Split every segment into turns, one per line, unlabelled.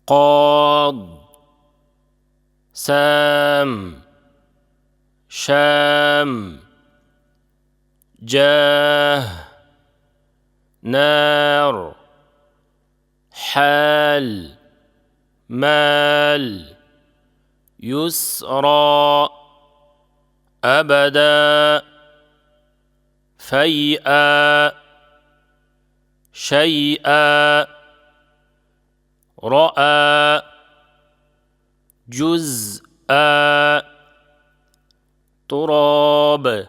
قاض سام شام جاه نار حال مال يسرى أبدا فيئا شيئا رأى جزءا تراب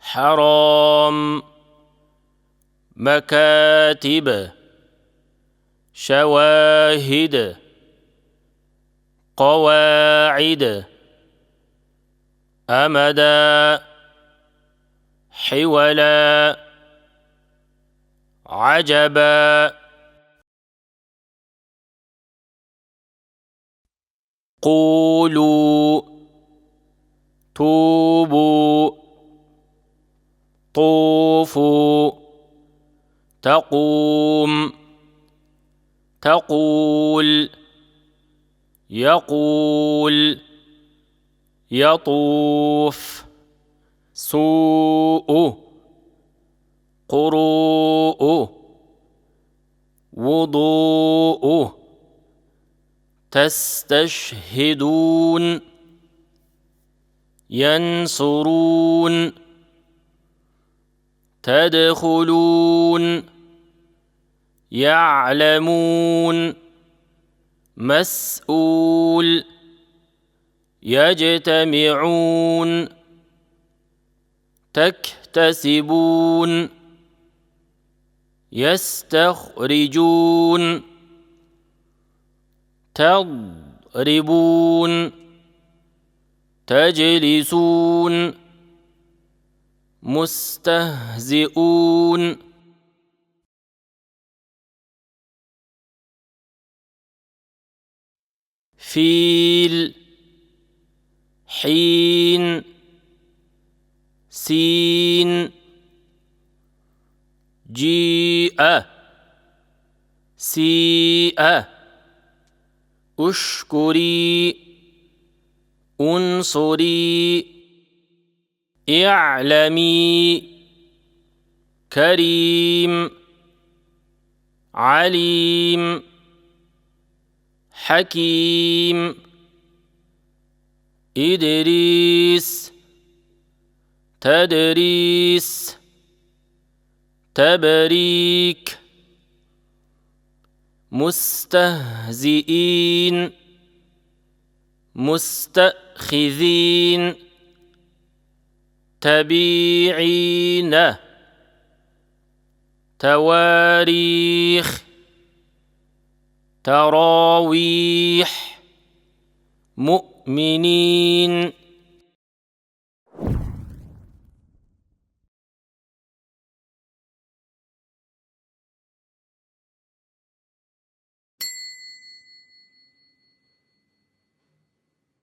حرام مكاتب شواهد قواعد أمدا حولا عجبا قولوا توبوا طوفوا تقوم تقول يقول يطوف سوء قروء وضوء تستشهدون ينصرون تدخلون يعلمون مسؤول يجتمعون تكتسبون يستخرجون تضربون تجلسون مستهزئون فيل حين سين جيء سيء اشكري انصري اعلمي كريم عليم حكيم إدريس تدريس تبريك مستهزئين مستأخذين تبيعين تواريخ تراويح مؤمنين